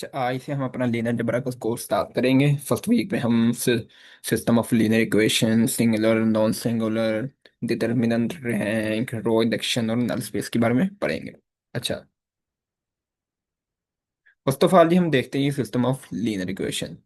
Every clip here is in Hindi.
आज से हम अपना लीनियर अलजेब्रा का कोर्स स्टार्ट करेंगे। फर्स्ट वीक में हम system of linear equation, singular, non singular, determinant, rank, row induction और नल स्पेस के बारे में पढ़ेंगे। अच्छा, फर्स्ट ऑफ ऑल हम देखते हैं सिस्टम ऑफ लीनियर इक्वेशन।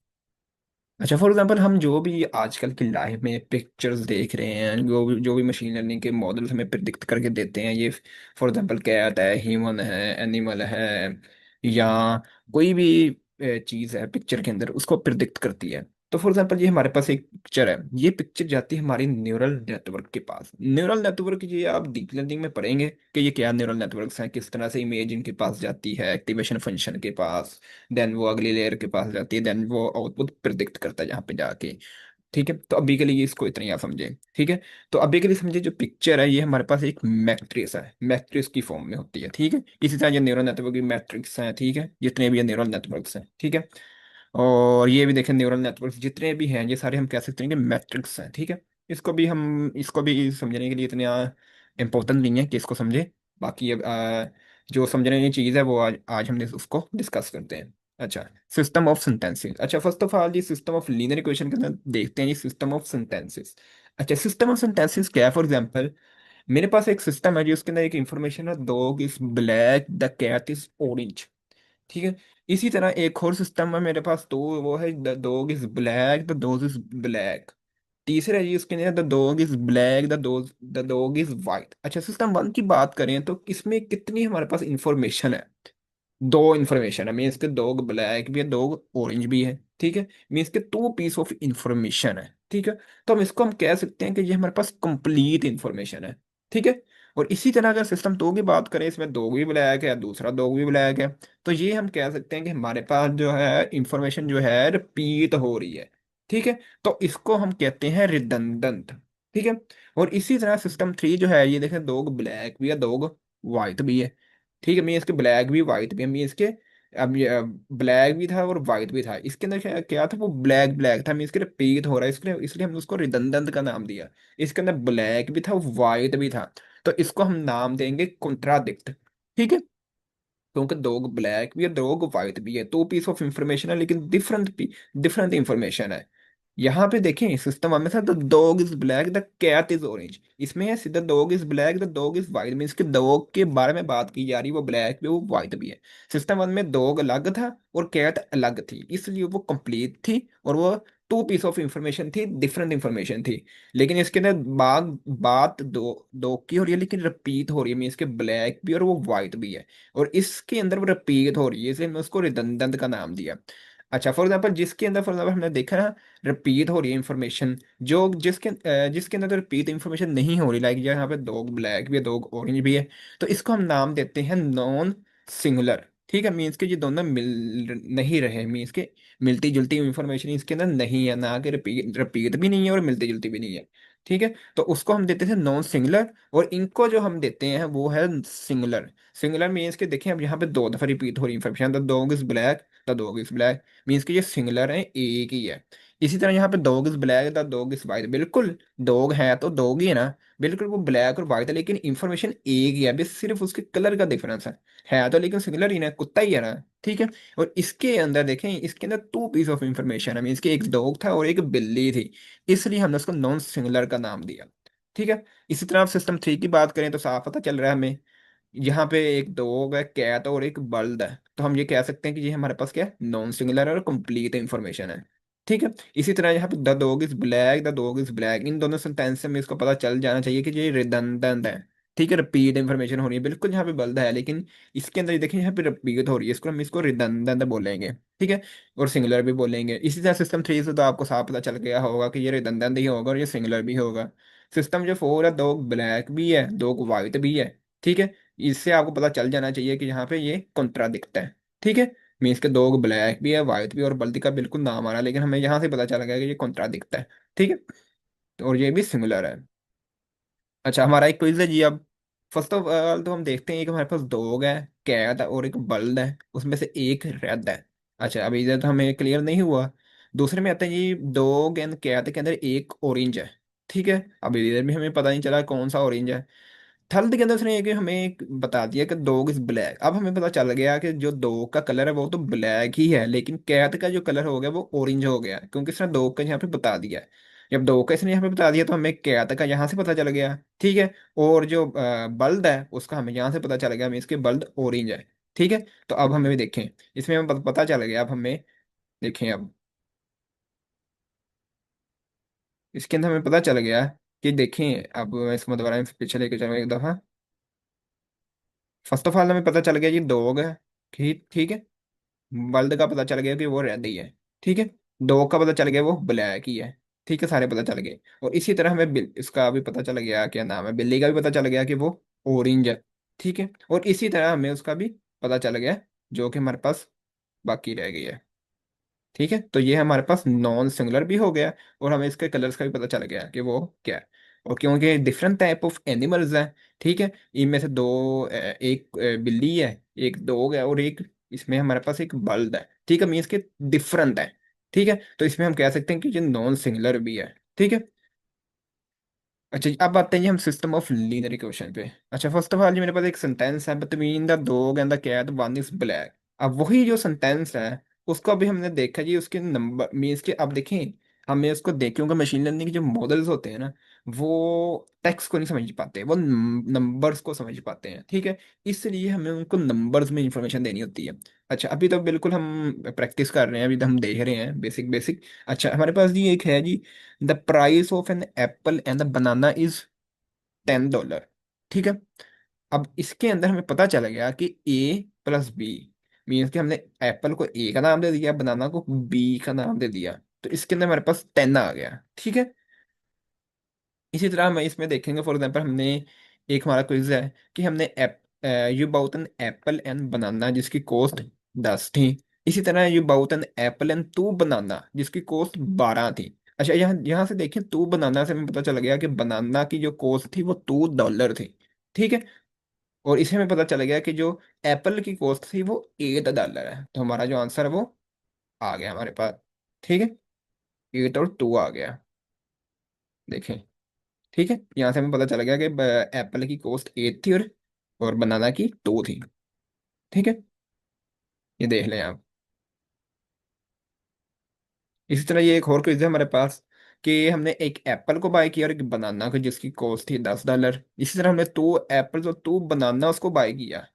अच्छा, फॉर एग्जांपल हम जो भी आजकल की लाइफ में पिक्चर्स देख रहे हैं, जो भी मशीन लर्निंग के मॉडल्स हमें प्रिडिक्ट करके देते हैं, ये फॉर एग्जांपल कैट है, ह्यूमन है, एनिमल है, या कोई भी चीज़ है पिक्चर के अंदर, उसको प्रिडिक्ट करती है। तो फॉर एग्जांपल ये हमारे पास एक पिक्चर है, ये पिक्चर जाती है हमारी न्यूरल नेटवर्क के पास। न्यूरल नेटवर्क ये आप डीप लर्निंग में पढ़ेंगे कि ये क्या न्यूरल नेटवर्क्स हैं, किस तरह से इमेज इनके पास जाती है एक्टिवेशन फंक्शन के पास, देन वो अगली लेयर के पास जाती है, देन वो आउटपुट प्रिडिक्ट करता है यहाँ पे जाके। ठीक है, तो अभी के लिए इसको इतना ही आप समझे। ठीक है, तो अभी के लिए समझे जो पिक्चर है ये हमारे पास एक मैट्रिक्स है, मैट्रिक्स की फॉर्म में होती है। ठीक है, इसी तरह ये न्यूरल नेटवर्क की मैट्रिक्स हैं। ठीक है, जितने भी ये न्यूरल नेटवर्क्स हैं। ठीक है, और ये भी देखें न्यूरल नेटवर्क्स जितने भी हैं ये सारे हम कह सकते हैं कि मैट्रिक्स हैं। ठीक है, इसको भी समझने के लिए इतना इम्पोर्टेंट नहीं है कि इसको समझे। बाकी अब जो समझने की चीज़ है वो आज हम उसको डिस्कस करते हैं। अच्छा, सिस्टम ऑफ सेंटेंसेस। अच्छा, फर्स्ट ऑफ ऑल ये सिस्टम ऑफ लीनियर इक्वेशन के अंदर देखते हैं ये सिस्टम ऑफ सेंटेंसेस। अच्छा, सिस्टम ऑफ सेंटेंसेस क्या है? फॉर एग्जांपल मेरे पास एक सिस्टम है जिसके अंदर एक इंफॉर्मेशन है, dog is black, the cat is orange. ठीक है, इसी तरह एक और सिस्टम है मेरे पास, तो वो है the dog is black, the dog is black. तीसरा है जी उसके अंदर the dog is black, the dog is white. अच्छा, सिस्टम वन की बात करें तो इसमें कितनी हमारे पास इंफॉर्मेशन है? दो इंफॉर्मेशन है। मीन्स के डॉग ब्लैक भी है, डॉग ऑरेंज भी है। ठीक है, मीन्स के टू पीस ऑफ इंफॉर्मेशन है। ठीक है, तो हम कह सकते हैं कि ये हमारे पास कंप्लीट इंफॉर्मेशन है। ठीक है, और इसी तरह अगर सिस्टम दो की बात करें, इसमें डॉग भी ब्लैक है, दूसरा डॉग भी ब्लैक है, तो ये हम कह सकते हैं कि हमारे पास जो है इंफॉर्मेशन जो है रिपीट हो रही है। ठीक है, तो इसको हम कहते हैं रिडंडेंट। ठीक है, और इसी तरह सिस्टम थ्री जो है, ये देखें डॉग ब्लैक भी है, डॉग वाइट भी है। ठीक है, मैं इसके ब्लैक भी वाइट भी, मैं इसके अब ये ब्लैक भी था और वाइट भी था। इसके अंदर क्या क्या था? वो ब्लैक ब्लैक था, मैं इसके रिपीट हो रहा है, इसलिए हमने उसको रिडंडेंट का नाम दिया। इसके अंदर ब्लैक भी था, वाइट भी था, तो इसको हम नाम देंगे कॉन्ट्राडिक्ट। ठीक है, क्योंकि दो ब्लैक भी है, दो वाइट भी है, टू पीस ऑफ इंफॉर्मेशन है, लेकिन डिफरेंट इंफॉर्मेशन है। यहाँ पे देखें सिस्टम हमेशा the dog is black, the cat is orange, इसमें है सीधा dog is black, the dog is white, means के डॉग के बारे में बात की जा रही है, वो ब्लैक भी, वो वाइट भी है। सिस्टम वन में डॉग अलग था और कैट अलग थी, इसलिए वो कंप्लीट थी और वो टू पीस ऑफ इंफॉर्मेशन थी, डिफरेंट इंफॉर्मेशन थी। लेकिन इसके अंदर बात बात दो डॉग की हो रही है, लेकिन रिपीट हो रही है, मीन्स के ब्लैक भी और वो वाइट भी है, और इसके अंदर वो रिपीट हो रही है, इसलिए हमने उसको रिडंडेंट का नाम दिया। अच्छा, फॉर एग्जाम्पल जिसके अंदर फॉर एग्जाम्पल हमने देखा ना रिपीट हो रही है इंफॉर्मेशन, जिसके अंदर तो रिपीट इंफॉर्मेशन नहीं हो रही, लाइक यहाँ पे डॉग ब्लैक भी है, डॉग ऑरेंज भी है, तो इसको हम नाम देते हैं नॉन सिंगुलर। ठीक है, मीन्स के ये दोनों मिल नहीं रहे, मीन्स के मिलती जुलती इंफॉर्मेशन इसके अंदर नहीं है, ना कि रिपीट रिपीट भी नहीं है और मिलती जुलती भी नहीं है। ठीक है, तो उसको हम देते थे नॉन सिंगुलर, और इनको जो हम देते हैं वो है सिंगुलर। सिंगुलर मीन्स के देखें अब यहाँ पे दो दफा रिपीट हो रही information, the dog is black, the dog is black, means कि ये सिंगुलर है, एक ही है। इसी तरह यहाँ पे dog is black, the dog is white, बिल्कुल डॉग है तो डॉग ही है ना, बिल्कुल वो ब्लैक और वाइट है, लेकिन इंफॉर्मेशन एक ही है, बस सिर्फ उसके कलर का डिफरेंस है तो लेकिन सिंगुलर ही ना, कुत्ता ही है ना। ठीक है, और इसके अंदर देखें, इसके अंदर टू पीस ऑफ इंफॉर्मेशन है, मीन्स कि एक डॉग था और एक बिल्ली थी, इसलिए हमने उसको नॉन सिंगुलर का नाम दिया। ठीक है, इसी तरह आप सिस्टम थ्री की बात करें तो साफ पता चल रहा है हमें, यहाँ पे एक डॉग है, कैट और एक बल्द है, तो हम ये कह सकते हैं कि ये हमारे पास क्या है? नॉन सिंगुलर और कंप्लीट इंफॉर्मेशन है। ठीक है, इसी तरह यहाँ पे the dog is black, the dog is black, इन दोनों सेंटेंस से हमें इसको पता चल जाना चाहिए कि ये रिडंडेंट है। ठीक है, रिपीट इंफॉर्मेशन हो रही है, बिल्कुल यहाँ पे बल्द है, लेकिन इसके अंदर ये देखिए यहाँ पे रिपीट हो रही है, इसको हम इसको रिडंडेंट बोलेंगे। ठीक है, और सिंगुलर भी बोलेंगे। इसी तरह सिस्टम थ्री से तो आपको साफ पता चल गया होगा कि ये रिडंडेंट ही होगा और ये सिंगुलर भी होगा। सिस्टम जो फोर है, दो ब्लैक भी है, दो वाइट भी है। ठीक है, इससे आपको पता चल जाना चाहिए कि यहाँ पे ये कॉन्ट्राडिक्ट है। ठीक है, मीन्स के दो ब्लैक भी है, वाइट भी, और बल्कि का बिल्कुल नाम आ रहा है, लेकिन हमें यहाँ से पता चल गया कि ये कॉन्ट्राडिक्ट है। ठीक है, तो और ये भी सिमिलर है। अच्छा, हमारा एक क्विज है जी अब। फर्स्ट ऑफ ऑल तो हम देखते हैं कि हमारे पास डॉग है, कैट है और एक बल्द है, उसमें से एक रेड है। अच्छा, अभी इधर तो हमें क्लियर नहीं हुआ। दूसरे में आता है जी डॉग एंड कैट के अंदर एक ऑरेंज है। ठीक है, अभी इधर भी हमें पता नहीं चला कौन सा ऑरेंज है। थर्ड के अंदर उसने ये कि हमें एक बता दिया कि डॉग इज ब्लैक। अब हमें पता चल गया कि जो डॉग का कलर है वो तो ब्लैक ही है, लेकिन कैट का जो कलर हो गया वो ऑरेंज हो गया, क्योंकि इसने डॉग का यहाँ पे बता दिया है। जब डॉग का इसने यहाँ पे बता दिया तो हमें कैट का यहाँ से पता चल गया, ठीक है। और जो बल्द है उसका हमें यहाँ से पता चल गया, हमें इसके बल्द ऑरेंज है, ठीक है। तो अब हमें भी देखें, इसमें हमें पता चल गया। अब हमें देखें, अब इसके अंदर हमें पता चल गया कि देखें, अब मैं इसको दोबारा पीछे लेके चलूँ एक दफा। फर्स्ट ऑफ ऑल हमें पता चल गया ये डॉग है, ठीक ठीक है। बल्द का पता चल गया कि वो रेड ही है, ठीक है। डॉग का पता चल गया वो ब्लैक ही है, ठीक है। सारे पता चल गए। और इसी तरह हमें इसका भी पता चल गया, क्या नाम है, बिल्ली का भी पता चल गया कि वो ऑरेंज है, ठीक है। और इसी तरह हमें उसका भी पता चल गया, जो कि हमारे पास बाकी रह गई है, ठीक है। तो ये हमारे पास नॉन सिंगुलर भी हो गया, और हमें इसके कलर्स का भी पता चल गया कि वो क्या है। और क्योंकि डिफरेंट टाइप ऑफ एनिमल्स हैं, ठीक है। इनमें से दो एक बिल्ली है, एक डॉग है, और एक इसमें हमारे पास एक बल्द है, ठीक है। मीन्स के डिफरेंट है, ठीक है। तो इसमें हम कह सकते हैं कि ये नॉन सिंगुलर भी है, ठीक है। अच्छा जी, अब आते हैं जी हम सिस्टम ऑफ लीनियर इक्वेशन पे। अच्छा, फर्स्ट ऑफ ऑल जी मेरे पास एक सेंटेंस है, between the dog and the cat one is black. अब वही जो सेंटेंस है उसको अभी हमने देखा जी, उसके नंबर मीन्स के, अब देखें हमें उसको देखें, क्योंकि मशीन लर्निंग के जो मॉडल्स होते हैं ना, वो टेक्स्ट को नहीं समझ पाते, वो नंबर्स को समझ पाते हैं, ठीक है। इसलिए हमें उनको नंबर्स में इंफॉर्मेशन देनी होती है। अच्छा, अभी तो बिल्कुल हम प्रैक्टिस कर रहे हैं, अभी तो हम देख रहे हैं बेसिक बेसिक। अच्छा, हमारे पास जी एक है जी, the price of an apple and the banana is $10, ठीक है। अब इसके अंदर हमें पता चला गया कि A+B मीन्स कि हमने एप्पल को ए का नाम दे दिया, बनाना को बी का नाम दे दिया, तो इसके अंदर हमारे पास 10 आ गया, ठीक है। इसी तरह हम इसमें देखेंगे, फॉर एग्जांपल हमने एक हमारा क्विज है कि हमने you bought an apple and banana जिसकी कॉस्ट 10 थी। इसी तरह you bought an apple and two banana जिसकी कॉस्ट 12 थी। अच्छा, यहाँ यहाँ से देखें, टू बनाना से हमें पता चल गया कि बनाना की जो कॉस्ट थी वो $2 थी, ठीक है। और इसे हमें पता चल गया कि जो एप्पल की कॉस्ट थी वो $8 है। तो हमारा जो आंसर है वो आ गया हमारे पास, ठीक है। 8 और 2 आ गया, देखें, ठीक है। यहाँ से हमें पता चल गया कि एप्पल की कॉस्ट 8 थी, और बनाना की 2 थी, ठीक है। ये देख लें आप। इसी तरह ये एक और क्विज है हमारे पास कि हमने एक एप्पल को बाय किया और एक बनाना को जिसकी कॉस्ट थी $10। इसी तरह हमने 2 एप्पल और 2 बनाना उसको बाय किया,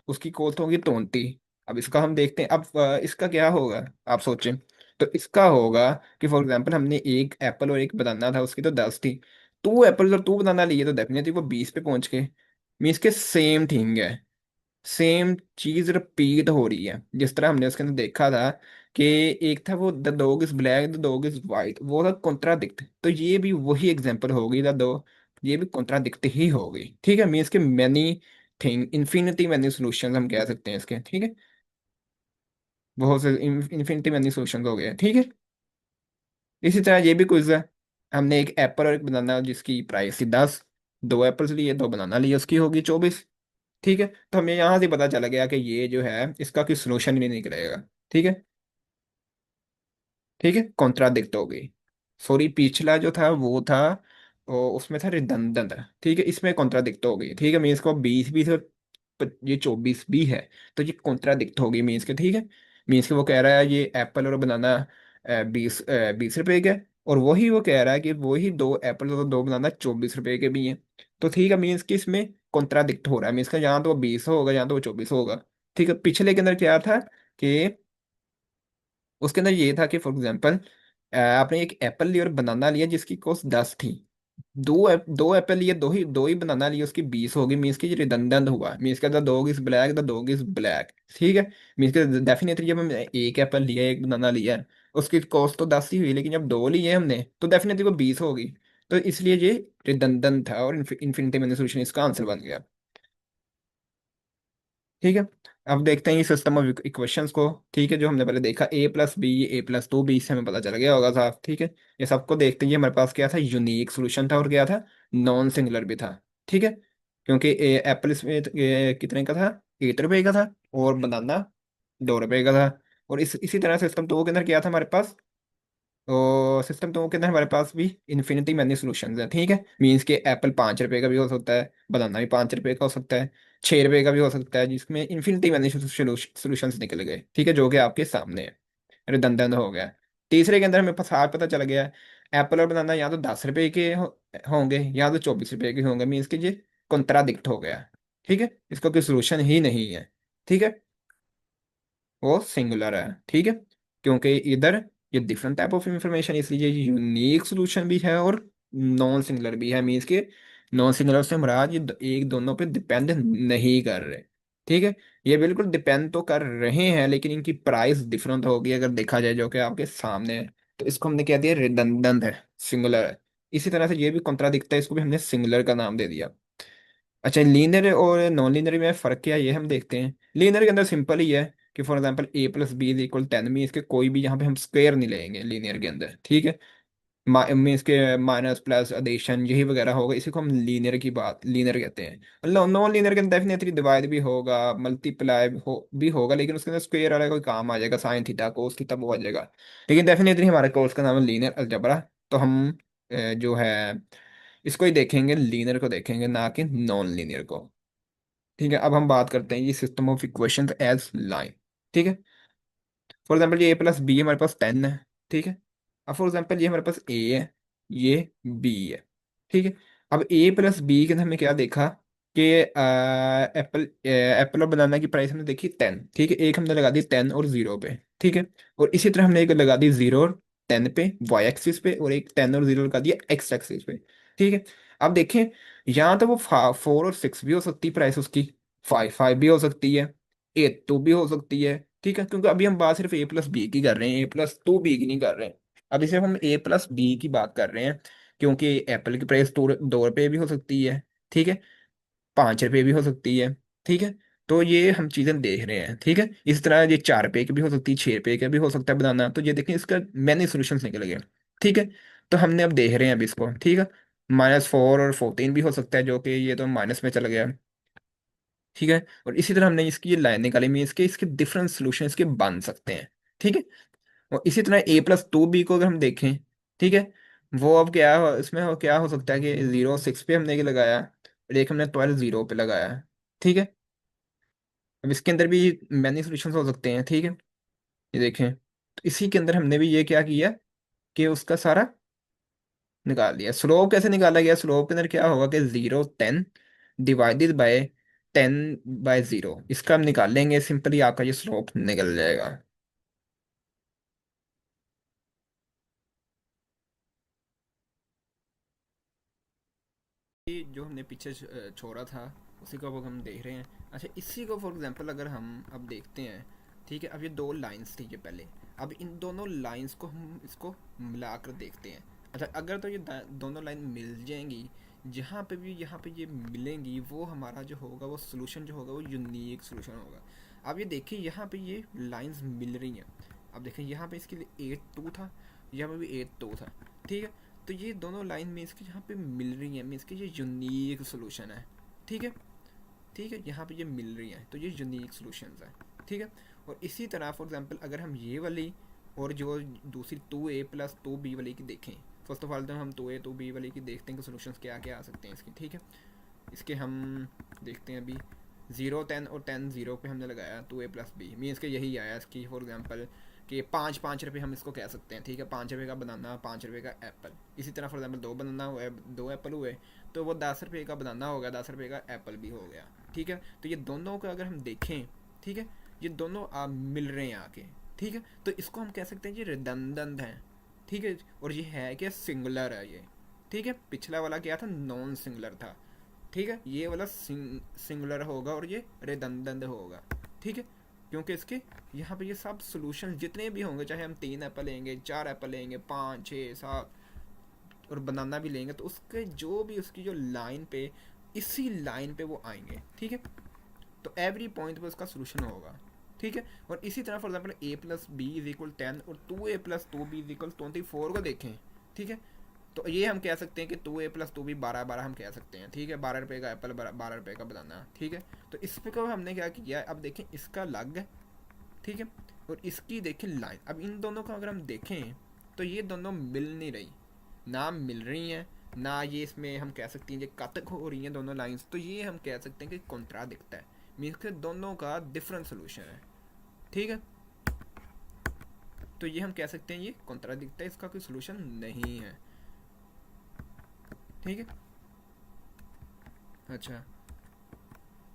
उसकी कॉस्ट होगी 20। अब इसका हम देखते हैं, अब इसका क्या होगा आप सोचें। तो इसका होगा कि फॉर एग्जांपल हमने एक एप्पल और एक बनाना था, उसकी तो 10 थी। 2 एप्पल और 2 बनाना लिए तो डेफिनेटली वो 20 पे पहुंच गए। मीन्स के सेम थिंग है, सेम चीज रिपीट हो रही है। जिस तरह हमने उसके अंदर देखा था कि एक था वो the dog is black the dog is white, वो था कॉन्ट्राडिक्ट। तो ये भी वही एग्जांपल होगी, द दो ये भी कॉन्ट्राडिक्ट ही होगी, ठीक है। मीन्स के many thing infinity many solutions हम कह सकते हैं इसके, ठीक है। बहुत से इन्फिनिटी मैनी सॉल्यूशंस हो गए, ठीक है। इसी तरह ये भी क्विज है। हमने एक एप्पल और एक बनाना जिसकी प्राइस थी 10, 2 एप्पल्स लिए 2 बनाना लिए, उसकी होगी 24, ठीक है। तो हमें यहाँ से पता चला गया कि ये जो है इसका कोई सोल्यूशन ही नहीं निकलेगा, ठीक है। ठीक है, कॉन्ट्राडिक्ट हो गई। सॉरी, पिछला जो था वो था, उसमें था रिडंडेंट, ठीक है। इसमें कॉन्ट्राडिक्ट हो गई, ठीक है। मीन्स को 20 भी से ये 24 भी है, तो ये कॉन्ट्राडिक्ट हो गई मीन्स के, ठीक है। मीन्स के वो कह रहा है ये एप्पल और बनाना 20 रुपए के, और वही वो कह रहा है कि वही 2 एप्पल और 2 बनाना 24 रुपए के भी हैं। तो ठीक है, मीन्स कि इसमें कॉन्ट्राडिक्ट हो रहा है। मीन्स का यहाँ तो वो 20 होगा, यहाँ तो वो 24 होगा, ठीक है। पिछले के अंदर क्या था कि उसके अंदर ये था कि फॉर एग्जांपल आपने एक एप्पल लिया और बनाना लिया जिसकी कॉस्ट 10 थी। 2 एप्पल लिए, दो ही बनाना लिए, उसकी 20 होगी। मीन्स की रिडंडेंट हुआ, मीन्स का the dog is black the dog is black, ठीक है। मीन्स के डेफिनेटली जब हमने एक एप्पल लिया एक बनाना लिया उसकी कॉस्ट तो 10 ही हुई, लेकिन जब दो लिए हमने तो डेफिनेटली वो 20 होगी। तो इसलिए ये रिडंडेंट था, और इन्फिनिटी मैंने सोल्यूशन इसका आंसर बन गया, ठीक है। अब देखते हैं ये सिस्टम ऑफ इक्वेशंस को, ठीक है। जो हमने पहले देखा A+B A+2B, इससे हमें पता चल गया होगा साहब, ठीक है। ये सबको देखते हैं, हमारे पास क्या था, यूनिक सोल्यूशन था, और क्या था, नॉन सिंगुलर भी था, ठीक है। क्योंकि एप्पल इसमें कितने का था, 8 रुपए का था, और बनाना 2 रुपए का था। और इसी तरह सिस्टम 2 के अंदर क्या था हमारे पास, तो सिस्टम तो के अंदर हमारे पास भी इन्फिनिटी मैनी सोल्यूशन है, ठीक है। मीन्स के एप्पल 5 रुपए का भी हो सकता है, बनाना भी 5 रुपए का हो सकता है, 6 रुपए का भी हो सकता है, जिसमें इन्फिनिटी मैनी सोल्यूशन निकल गए, ठीक है, जो कि आपके सामने है। रिडंडेंट हो गया। तीसरे के अंदर हमें साफ पता चल गया एप्पल और बनाना या तो 10 रुपए के होंगे या तो 24 रुपए के होंगे, मीन्स के ये कॉन्ट्राडिक्ट हो गया, ठीक है, इसका कोई सोल्यूशन ही नहीं है, ठीक है, वो सिंगुलर है, ठीक है। क्योंकि इधर ये डिफरेंट टाइप ऑफ इंफॉर्मेशन, इसलिए ये यूनिक सोल्यूशन भी है और नॉन सिंगुलर भी है, मीन्स के नॉन सिंगुलर से हमारा ये एक दोनों पे डिपेंड नहीं कर रहे, ठीक है। ये बिल्कुल डिपेंड तो कर रहे हैं लेकिन इनकी प्राइस डिफरेंट होगी अगर देखा जाए, जो कि आपके सामने है। तो इसको हमने कह दिया रिडंडेंट है, सिंगुलर है। इसी तरह से ये भी कॉन्ट्राडिक्ट है, इसको भी हमने सिंगुलर का नाम दे दिया। अच्छा, लीनियर और नॉन लीनियर में फ़र्क क्या है ये हम देखते हैं। लीनियर के अंदर सिंपल ही है कि for example A plus B is equal 10, में इसके कोई भी यहाँ पे हम स्क्वायर नहीं लेंगे लीनियर के अंदर, ठीक है। में इसके माइनस प्लस एडिशन यही वगैरह होगा, इसी को हम लीनियर की बात लीनियर कहते हैं। मतलब नॉन लीनियर के अंदर डेफिनेटली डिवाइड भी होगा, मल्टीप्लाई भी होगा, लेकिन उसके अंदर स्क्वायर वाला कोई काम आ जाएगा, साइन थीटा कोस थीटा वो आ जाएगा। लेकिन डेफिनेटली हमारे कोर्स का नाम है लीनियर अलजेब्रा। तो हम जो है इसको ही देखेंगे, लीनियर को देखेंगे ना कि नॉन लीनियर को, ठीक है। अब हम बात करते हैं ये system of equations as line, ठीक है। फॉर एग्जांपल ये ए प्लस बी हमारे पास 10 है, ठीक है। अब फॉर एग्जांपल ये हमारे पास ए है, ये बी है, ठीक है। अब ए प्लस बी के अंदर हमने क्या देखा कि एप्पल एप्पल और बनाना की प्राइस हमने देखी 10, ठीक है। एक हमने लगा दी 10 और 0 पे, ठीक है। और इसी तरह हमने एक लगा दी 0 और 10 पे वाई एक्सिस पे, और एक 10 और 0 लगा दिया एक्स एक्सिस पे, ठीक है। अब देखें, यहाँ तो वो 4 और 6 भी हो सकती है प्राइस उसकी, 5 5 भी हो सकती है, 8 2 भी हो सकती है, ठीक है। क्योंकि अभी हम बात सिर्फ ए प्लस बी की कर रहे हैं, ए प्लस टू बी की नहीं कर रहे हैं। अभी सिर्फ हम ए प्लस बी की बात कर रहे हैं, क्योंकि एप्पल की प्राइस 2 रुपये भी हो सकती है, ठीक है, 5 रुपये भी हो सकती है, ठीक है। तो ये हम चीज़ें देख रहे हैं, ठीक है। इस तरह ये 4 रुपये की भी हो सकती है, 6 रुपये का भी हो सकता है बनाना। तो ये देखें इसका मैंने सोल्यूशन निकल गए, ठीक है। तो हमने अब देख रहे हैं अभी इसको, ठीक है। -4 और 14 भी हो सकता है, जो कि ये तो माइनस में चला गया, ठीक है। और इसी तरह हमने इसकी ये लाइन निकाली में इसके इसके डिफरेंट सोल्यूशन इसके बन सकते हैं, ठीक है। और इसी तरह a+2b को अगर हम देखें, ठीक है, वो अब क्या हो इसमें क्या हो सकता है कि 0 6 पे हमने ये लगाया और एक हमने 12 0 पे लगाया, ठीक है। अब इसके अंदर भी मैनी सोल्यूशन हो सकते हैं, ठीक है। ये देखें, तो इसी के अंदर हमने भी ये क्या किया कि उसका सारा निकाल दिया। स्लोप कैसे निकाला गया, स्लोप के अंदर क्या होगा कि 0 10 डिवाइडेड बाय 10/0, इसका हम निकाल लेंगे, सिंपली आपका ये स्लोप निकल जाएगा। ये जो हमने पीछे छोड़ा था उसी को अब हम देख रहे हैं। अच्छा, इसी को फॉर एग्जांपल अगर हम अब देखते हैं, ठीक है। अब ये दो लाइंस थी ये पहले, अब इन दोनों लाइंस को हम इसको मिलाकर देखते हैं। अच्छा, अगर तो ये दोनों लाइन मिल जाएंगी, जहाँ पे भी यहाँ पे ये मिलेंगी, वो हमारा जो होगा वो सोल्यूशन जो होगा वो यूनिक सोल्यूशन होगा। अब ये देखिए यहाँ पे ये लाइंस मिल रही हैं। अब देखें यहाँ पे इसके लिए 8 2 था, यहाँ पे भी 8 2 था, ठीक है। तो ये दोनों लाइन में इसके यहाँ पे मिल रही हैं, मीन्स के ये यूनिक सोल्यूशन है, ठीक है। ठीक है, यहाँ पे ये मिल रही हैं तो ये यूनिक सोल्यूशन है, ठीक है। और इसी तरह फॉर एग्जांपल अगर हम ये वाली और जो दूसरी 2a+2b वाली की देखें, फर्स्ट ऑफ ऑल तो हम 2a 2b वाली की देखते हैं कि सोल्यूशन क्या क्या आ सकते हैं इसके, ठीक है। इसके हम देखते हैं अभी 0 10 और 10 0 पे हमने लगाया 2a+b, मीन्स के यही आया इसकी फॉर एग्जांपल कि 5 5 रुपये हम इसको कह सकते हैं, ठीक है। 5 रुपये का बनाना, 5 रुपये का एप्पल। इसी तरह फॉर एग्जांपल 2 बनाना हुआ, 2 एप्पल हुए, तो वो 10 रुपये का बनाना होगा, 10 रुपये का एप्पल भी हो गया, ठीक है। तो ये दोनों का अगर हम देखें, ठीक है, ये दोनों मिल रहे हैं आके, ठीक है। तो इसको हम कह सकते हैं ये रिडंडेंट हैं, ठीक है। और ये है कि सिंगुलर है ये, ठीक है। पिछला वाला क्या था, नॉन सिंगुलर था, ठीक है। ये वाला सिंगुलर होगा और ये रिडंडेंट होगा, ठीक है। क्योंकि इसके यहाँ पे ये सब सोल्यूशन जितने भी होंगे, चाहे हम 3 एप्पल लेंगे, 4 एप्पल लेंगे, 5 6 7 और बनाना भी लेंगे, तो उसके जो भी उसकी जो लाइन पे इसी लाइन पे वो आएंगे, ठीक है। तो एवरी पॉइंट पे उसका सोल्यूशन होगा, ठीक है। और इसी तरह फॉर एग्जाम्पल a+b = 10 और 2a+2b = 24 को देखें, ठीक है। तो ये हम कह सकते हैं कि 2a+2b 12 12 हम कह सकते हैं, ठीक है। 12 रुपये का एप्पल, 12 रुपये का बनाना, ठीक है। तो इस पे को हमने क्या किया, अब देखें इसका लग है, ठीक है। और इसकी देखें लाइन, अब इन दोनों को अगर हम देखें, तो ये दोनों मिल नहीं रही, ना मिल रही हैं, ना ये इसमें हम कह सकते हैं ये कातक हो रही हैं दोनों लाइंस, तो ये हम कह सकते हैं कि कॉन्ट्राडिक्ट है, मीन्स के दोनों का डिफरेंट सोल्यूशन है। ठीक है, तो ये हम कह सकते हैं ये कॉन्ट्राडिक्ट है, इसका कोई सोल्यूशन नहीं है। ठीक है, अच्छा,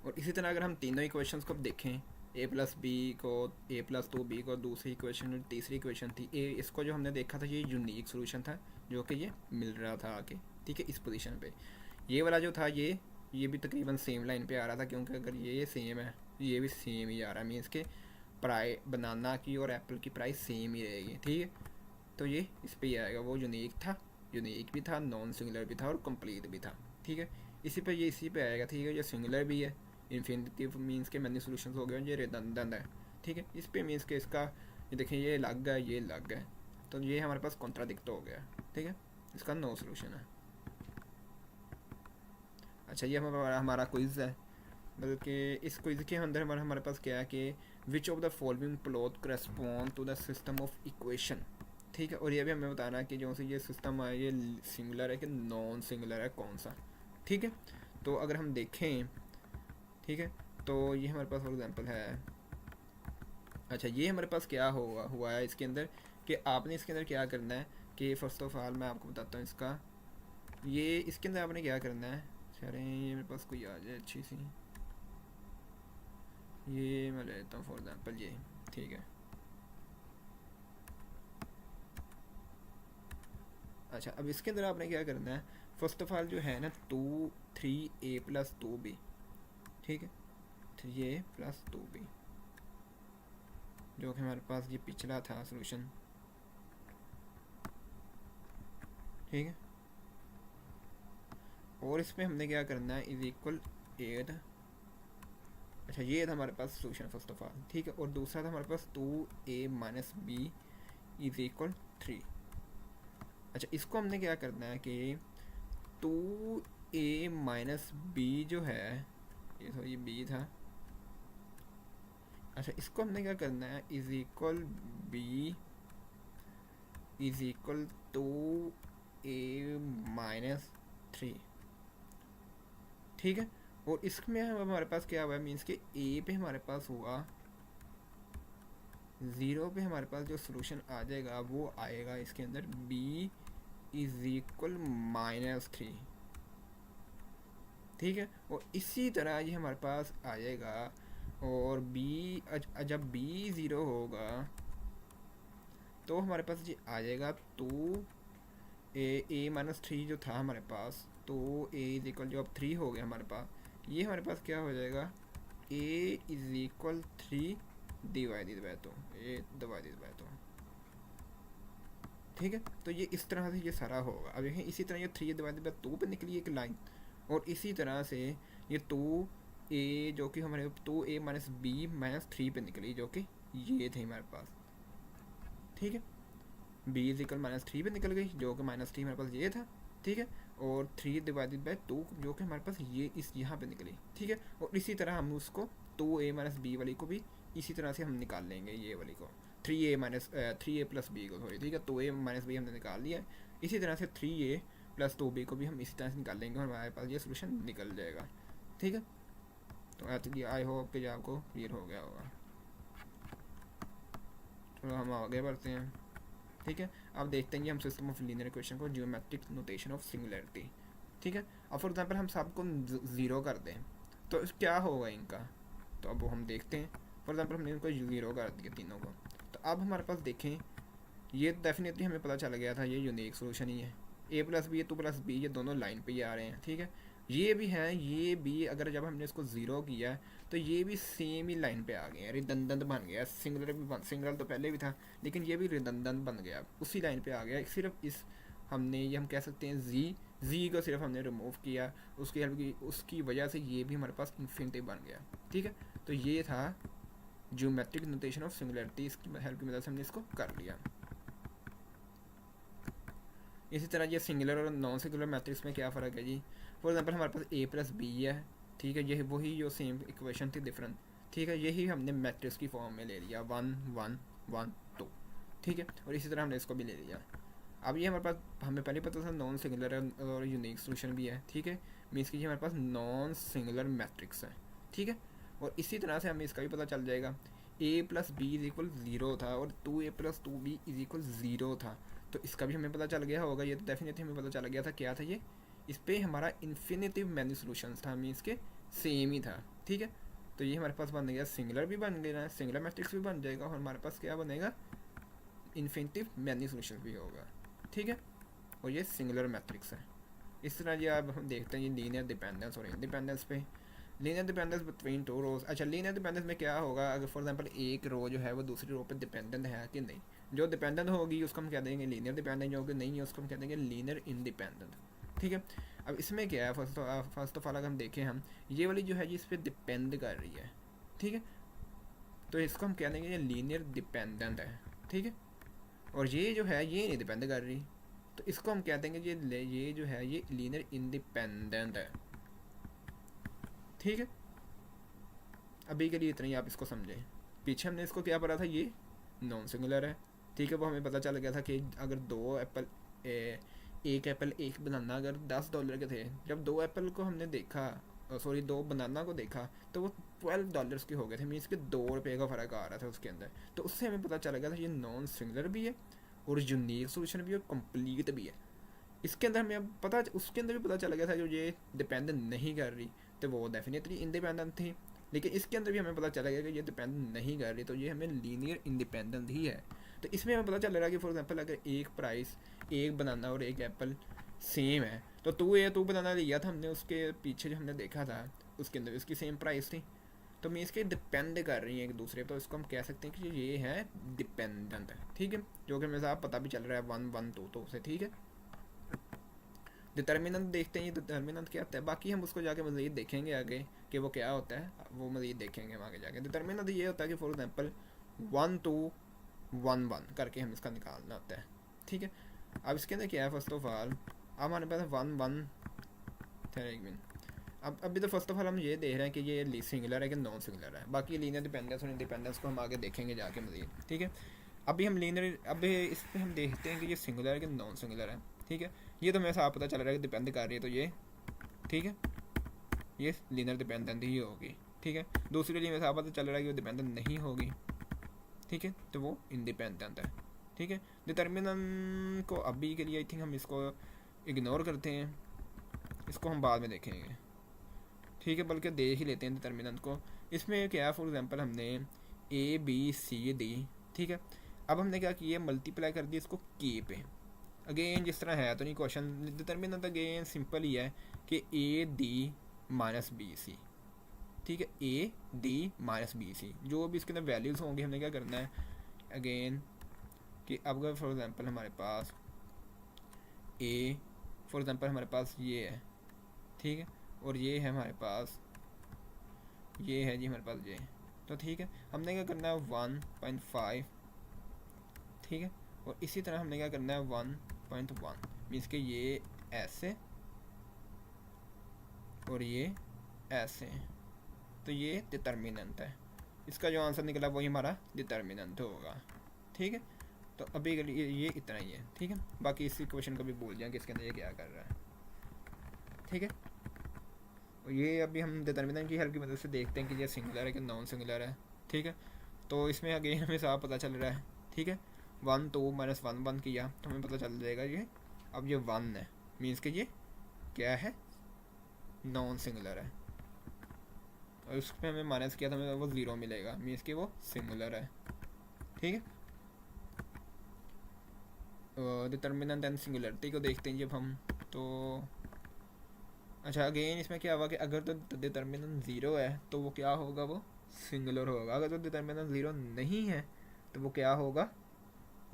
और इसी तरह अगर हम तीनों इक्वेशंस को देखें, ए प्लस बी को, ए प्लस टू बी को, दूसरी इक्वेशन और तीसरी इक्वेशन थी ए, इसको जो हमने देखा था ये यूनिक सोल्यूशन था जो कि ये मिल रहा था आके। ठीक है, इस पोजीशन पे ये वाला जो था ये भी तकरीबन सेम लाइन पे आ रहा था, क्योंकि अगर ये सेम है ये भी सेम ही आ रहा है, मीन्स के प्राइस बनाना की और एप्पल की प्राइस सेम ही रहेगी। ठीक है, तो ये इस पर ही आएगा, वो यूनिक था, यूनिक भी था, नॉन सिंगुलर भी था और कंप्लीट भी था। ठीक है, इसी पे ये इसी पे आएगा। ठीक है, ये सिंगुलर भी है, इन्फिनिटिव मीन्स के मैनी सोल्यूशन हो गए, ये रिडंडेंट है। ठीक है, इस पे मीन्स के इसका ये देखें ये अलग है ये अलग है, तो ये हमारे पास कॉन्ट्राडिक्ट हो गया। ठीक है, इसका नो सोल्यूशन है। अच्छा, ये हमारा क्विज़ है, बल्कि इस क्विज़ के अंदर हमारे पास क्या है कि which of the following plot correspond to the system of equation. ठीक है, और ये भी हमें बताना है कि जो से ये सिस्टम है ये सिंगुलर है कि नॉन सिंगुलर है, कौन सा। ठीक है, तो अगर हम देखें, ठीक है, तो ये हमारे पास फॉर एग्जांपल है। अच्छा, ये हमारे पास क्या हुआ है इसके अंदर, कि आपने इसके अंदर क्या करना है कि फ़र्स्ट ऑफ ऑल मैं आपको बताता हूँ इसका, ये इसके अंदर आपने क्या करना है। अरे ये मेरे पास कोई आ जाए अच्छी सी, ये मैं ले लेता हूँ फॉर एग्जांपल ये। ठीक है, अच्छा, अब इसके अंदर आपने क्या करना है, फर्स्ट ऑफ ऑल जो है ना 3a प्लस 2b। ठीक है, 3a प्लस 2b जो कि हमारे पास ये पिछला था सोल्यूशन। ठीक है, और इसमें हमने क्या करना है इज इक्वल 8। अच्छा, ये था हमारे पास सोल्यूशन फर्स्ट ऑफ ऑल। ठीक है, और दूसरा था हमारे पास 2a minus B is equal 3। अच्छा, इसको हमने क्या करना है कि 2a माइनस बी जो है, ये बी था। अच्छा, इसको हमने क्या करना है is equal B is equal 2a minus 3। ठीक है, और इसमें हमारे पास क्या हुआ है, मीन्स के ए पे हमारे पास हुआ 0 पे हमारे पास जो सोल्यूशन आ जाएगा वो आएगा इसके अंदर b इज इक्वल -3। ठीक है, और इसी तरह ये हमारे पास आ जाएगा, और b जब b 0 होगा तो हमारे पास ये आ जाएगा, तो ए माइनस 3 जो था हमारे पास, तो ए इज इक्वल जो अब 3 हो गया हमारे पास, ये हमारे पास क्या हो जाएगा, A is equal 3 divided by 2, A divided by 2। ठीक है, तो ये इस तरह से ये सारा होगा। अब देखें इसी तरह ये 3 डिवाइडेड बाय 2 पे निकली एक लाइन, और इसी तरह से ये 2a जो कि हमारे 2a माइनस बी माइनस 3 पे निकली, जो कि ये थे हमारे पास। ठीक है, बी इज इक्वल -3 पे निकल गई, जो कि -3 हमारे पास ये था। ठीक है, और 3 डिवाइडेड बाय 2 जो कि हमारे पास ये इस यहाँ पे निकली। ठीक है, और इसी तरह हम उसको 2a माइनस बी वाली को भी इसी तरह से हम निकाल लेंगे, ये वाली को 3a प्लस बी को, सॉरी। ठीक है, 2a माइनस बी हमने निकाल लिया, इसी तरह से 3a प्लस 2b को भी हम इसी तरह से निकाल लेंगे और हमारे पास ये सोल्यूशन निकल जाएगा। ठीक है, तो आई होप कि आपको क्लियर हो गया होगा। तो हम आगे बढ़ते हैं। ठीक है, अब देखते हैं कि हम सिस्टम ऑफ लीनियर इक्वेशन को ज्योमेट्रिक नोटेशन ऑफ सिंगुलैरिटी। ठीक है, अब फॉर एग्जांपल हम सबको 0 कर दें तो क्या होगा इनका, तो अब वो हम देखते हैं। फॉर एग्जांपल हमने इनको 0 कर दिया तीनों को, तो अब हमारे पास देखें ये डेफिनेटली हमें पता चल गया था ये यूनिक सोल्यूशन ही है। ए प्लस बी 2 प्लस बी ये दोनों लाइन पे ही आ रहे हैं। ठीक है, ये भी है, ये भी अगर जब हमने इसको 0 किया तो ये भी सेम ही लाइन पे आ गए हैं, रिडंडेंट बन गया। सिंगुलर भी सिंगुलर तो पहले भी था, लेकिन ये भी रिडंडेंट बन गया, उसी लाइन पे आ गया। सिर्फ इस हमने ये हम कह सकते हैं जी को सिर्फ हमने रिमूव किया, उसकी हेल्प की, उसकी वजह से ये भी हमारे पास इन्फिनिटी बन गया। ठीक है, तो ये था ज्योमेट्रिक नोटेशन ऑफ सिंगुलैरिटी, इसकी हेल्प की मदद से हमने इसको कर लिया। इसी तरह ये सिंगुलर और नॉन सिंगुलर मैट्रिक्स में क्या फ़र्क है जी। फॉर एग्जांपल हमारे पास a प्लस बी है। ठीक है, यही वही जो सेम इक्वेशन थी डिफरेंट। ठीक है, यही हमने मैट्रिक्स की फॉर्म में ले लिया 1 1 1 2। ठीक है, और इसी तरह हमने इसको भी ले लिया। अब ये हमारे पास, हमें पहले पता था नॉन सिंगुलर है और यूनिक सोल्यूशन भी है, ठीक है। मीन्स कि ये हमारे पास नॉन सिंगुलर मैट्रिक्स है, ठीक है। और इसी तरह से हमें इसका भी पता चल जाएगा, A plus B is equal zero था और 2a+2b इज इक्वल ज़ीरो था। तो इसका भी हमें पता चल गया होगा, ये तो डेफिनेटली हमें पता चल गया था क्या था ये। इस पर हमारा इन्फिनिटिव मैनी सोल्यूशंस था, मीन्स के सेम ही था, ठीक है। तो ये हमारे पास बन गया सिंगुलर भी बन गया, सिंगुलर मैट्रिक्स भी बन जाएगा और हमारे पास क्या बनेगा, इन्फिनिटिव मैनी सोल्यूशन भी होगा, ठीक है। और ये सिंगुलर मैट्रिक्स है। इस तरह ये अब हम देखते हैं ये लीनियर डिपेंडेंस और इंडिपेंडेंस पे। Linear dependence between two rows. अच्छा, लीनियर डिपेंडेंस में क्या होगा, अगर फॉर एग्जांपल एक रो जो है वो दूसरी रो पे डिपेंडेंट है कि नहीं। जो डिपेंडेंट होगी उसको हम कह देंगे लीनियर डिपेंडेंट, जो कि नहीं है उसको हम कह देंगे लीनियर इंडिपेंडेंट, ठीक है। अब इसमें क्या है, फर्स्ट ऑफ ऑल अगर हम देखें, हम ये वाली जो है ये इस पर डिपेंड कर रही है, ठीक है। तो इसको हम कह देंगे ये लीनियर डिपेंडेंट है, ठीक है। और ये जो है ये नहीं डिपेंड कर रही, तो इसको हम कह देंगे ये जो है ये लीनियर इंडिपेंडेंट है, ठीक है। अभी के लिए इतना ही आप इसको समझें। पीछे हमने इसको क्या पढ़ा था, ये नॉन सिंगुलर है, ठीक है। वो हमें पता चल गया था कि अगर दो एप्पल, एक एप्पल एक बनाना अगर $10 के थे, जब दो एप्पल को हमने देखा, सॉरी दो बनाना को देखा, तो वो $12 के हो गए थे, मीन्स के ₹2 का फ़र्क आ रहा था उसके अंदर। तो उससे हमें पता चल गया था ये नॉन सिंगुलर भी है और यूनिक सोल्यूशन भी है और कंप्लीट भी है। इसके अंदर हमें अब पता, उसके अंदर भी पता चल गया था जो ये डिपेंडेंट नहीं कर रही तो वो डेफिनेटली इंडिपेंडेंट थी। लेकिन इसके अंदर भी हमें पता चला गया कि ये डिपेंडेंट नहीं कर रही, तो ये हमें लीनियर इंडिपेंडेंट ही है। तो इसमें हमें पता चल रहा है कि फॉर एग्जांपल अगर एक प्राइस, एक बनाना और एक एप्पल सेम है, तो टू बनाना लिया था हमने, उसके पीछे जो हमने देखा था उसके अंदर उसकी सेम प्राइस थी। तो मीन्स के डिपेंड कर रही है एक दूसरे पर, तो इसको हम कह सकते हैं कि ये है डिपेंडेंट है, ठीक है। जो कि हमें साहब पता भी चल रहा है 1 1 2 तो उसे, ठीक है। डिटर्मिनेंट देखते हैं, ये डिटर्मिनेंट क्या होता है, बाकी हम उसको जाके मज़ीद देखेंगे आगे कि वो क्या होता है, वो मज़ीद देखेंगे हम आगे जाके। डिटर्मिनेंट ये होता है कि फॉर एग्जांपल 1 2 1 1 करके हम इसका निकालना होता है, ठीक है। अब इसके अंदर क्या है, फर्स्ट ऑफ ऑल अब हमारे पास 1 1 एक मिनट। अब अभी तो फर्स्ट ऑफ ऑल हम ये देख रहे हैं कि ये सिंगुलर है कि नॉन सिंगुलर है, बाकी लीनियर डिपेंडेंस और इंडिपेंडेंस को हम आगे देखेंगे जाके मज़ीद, ठीक है। अभी हम लीनियर, अभी इस पर हम देखते हैं कि ये सिंगुलर है कि नॉन सिंगुलर है, ठीक है। ये तो मेरे साथ पता चल रहा है कि डिपेंड कर रही है, तो ये ठीक है, ये लीनियर डिपेंडेंट ही होगी, ठीक है। दूसरी लिए मेरे साथ पता चल रहा है कि वो डिपेंडेंट नहीं होगी, ठीक है, तो वो इंडिपेंडेंट है, ठीक है। डिटर्मिनेंट को अभी के लिए आई थिंक हम इसको इग्नोर करते हैं, इसको हम बाद में देखेंगे, ठीक है, बल्कि देख ही लेते हैं डिटर्मिनेंट को। इसमें क्या है, फॉर एग्जांपल हमने ABCD, ठीक है। अब हमने क्या किया, मल्टीप्लाई कर दिया इसको के पे। अगेन जिस तरह है तो नहीं क्वेश्चन, डिटर्मिनेंट अगेन सिंपल ही है कि AD-BC, ठीक है। AD-BC जो भी इसके अंदर वैल्यूज़ होंगे हमने क्या करना है अगेन, कि अब अगर फॉर एग्जांपल हमारे पास A, फॉर एग्जांपल हमारे पास ये है, ठीक है, और ये है हमारे पास, ये है जी हमारे पास ये, तो ठीक है। हमने क्या करना है 1.5, ठीक है। और इसी तरह हमने क्या करना है 1.1, मीन्स के ये ऐसे और ये ऐसे, तो ये डिटर्मिनेंट है। इसका जो आंसर निकला वही हमारा डिटर्मिनेंट होगा, ठीक है। तो अभी के लिए ये इतना ही है, ठीक है। बाकी इसी क्वेश्चन को भी भूल जाएं कि इसके अंदर ये क्या कर रहा है, ठीक है। और ये अभी हम डिटर्मिनेंट की हेल्प की मदद से देखते हैं कि ये सिंगुलर है कि नॉन सिंगुलर है, ठीक है। तो इसमें अगेन हमें साफ पता चल रहा है, ठीक है। 1 2 -1 1 किया तो हमें पता चल जाएगा ये, अब ये 1 है, मीन्स कि ये क्या है, नॉन सिंगुलर है। और उसमें हमें माइनस किया तो हमें वो 0 मिलेगा, मीन्स कि वो सिंगुलर है, ठीक है। डिटर्मिनेंट एंड सिंगुलरिटी को देखते हैं जब हम, तो अच्छा अगेन इसमें क्या हुआ कि अगर तो डिटर्मिनेंट 0 है तो वो क्या होगा, वो सिंगुलर होगा। अगर तो डिटर्मिनेंट 0 नहीं है तो वो क्या होगा,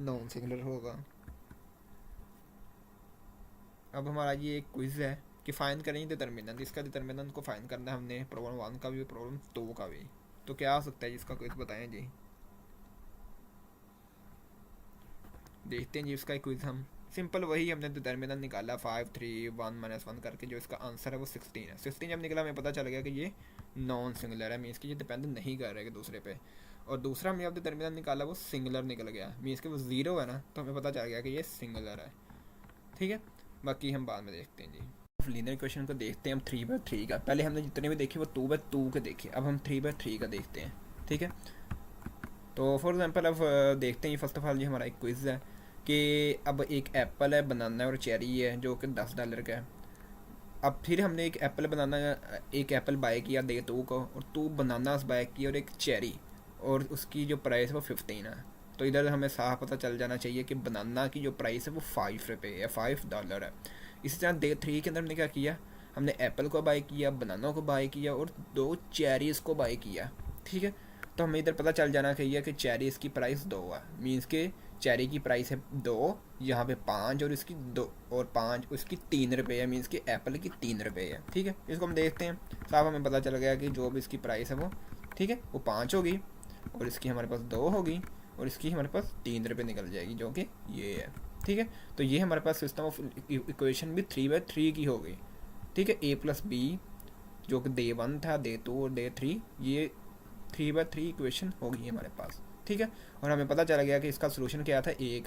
नॉन सिंगुलर होगा। अब हमारा ये एक क्विज है कि फाइंड करेंगे डिटर्मिनेंट, इसका डिटर्मिनेंट को फाइंड करना है हमने, प्रॉब्लम 1 का भी प्रॉब्लम 2 का भी। तो क्या हो सकता है जिसका क्विज बताएं जी, देखते हैं जी उसका क्विज हम। सिंपल वही हमने डिटर्मिनेंट निकाला 5 3 1 - 1 करके, जो इसका आंसर है वो 16 है। 16 जब निकला हमें पता चल गया कि ये नॉन सिंगुलर है, मीन्स कि ये डिपेंड नहीं कर रहे हैं दूसरे पे। और दूसरा हमने अब डिटर्मिनेंट निकाला वो सिंगुलर निकल गया, मीन्स कि वो जीरो है ना, तो हमें पता चल गया कि ये सिंगुलर है। ठीक है, बाकी हम बाद में देखते हैं जी। लीनियर इक्वेशन को देखते हैं हम 3/3 का। पहले हमने जितने भी देखे वो 2/2 के देखे, अब हम 3/3 का देखते हैं। ठीक है, तो फॉर एग्जांपल अब देखते हैं। फर्स्ट ऑफ ऑल ये हमारा एक क्विज है कि अब एक एप्पल है, बनाना है और चेरी है, जो कि $10 का है। अब फिर हमने एक एप्पल बाय किया दे टू को, और 2 बनानास बाय किया और एक चेरी, और उसकी जो प्राइस है वो 15 है। तो इधर हमें साफ पता चल जाना चाहिए कि बनाना की जो प्राइस है वो ₹5 है, $5 है। इसी तरह डे 3 के अंदर हमने क्या किया, हमने एप्पल को बाय किया, बनाना को बाय किया और 2 चेरीज़ को बाय किया। ठीक है, तो हमें इधर पता चल जाना चाहिए कि चेरीज़ की प्राइस 2 है, मीन्स के चेरी की प्राइस है 2, यहाँ पे 5 और इसकी 2 और 5 उसकी ₹3 है, मीन्स कि एप्पल की ₹3 है। ठीक है, इसको हम देखते हैं। साफ हमें पता चल गया कि जो भी इसकी प्राइस है वो, ठीक है, वो 5 होगी, और इसकी हमारे पास 2 होगी, और इसकी हमारे पास ₹3 निकल जाएगी, जो कि ये है। ठीक है, तो ये हमारे पास सिस्टम ऑफ इक्वेशन भी 3/3 की हो गई। ठीक है, A+B जो कि डे 1 था, डे 2 और डे 3, ये 3/3 इक्वेशन हो गई हमारे पास। ठीक है, और हमें पता चल गया कि इसका सोल्यूशन क्या था। ए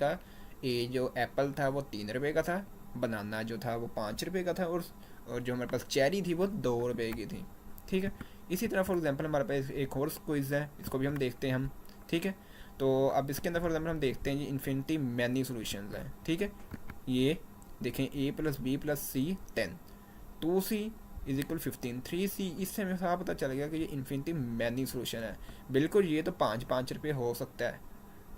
जो एप्पल था वो ₹3 का था, बनाना जो था वो ₹5 का था, और जो हमारे पास चेरी थी वो ₹2 की थी। ठीक है, इसी तरह फॉर एग्जांपल हमारे पास एक और क्विज है, इसको भी हम देखते हैं हम। ठीक है, तो अब इसके अंदर फॉर एग्जांपल हम देखते हैं जी इन्फिनिटी मैनी सोल्यूशन है। ठीक है, ये देखें A+B+C 10, 2C = 15, 3C, इससे हमें साफ पता चल गया कि ये इन्फिनिटी मैनी सोल्यूशन है। बिल्कुल ये तो ₹5 हो सकता है,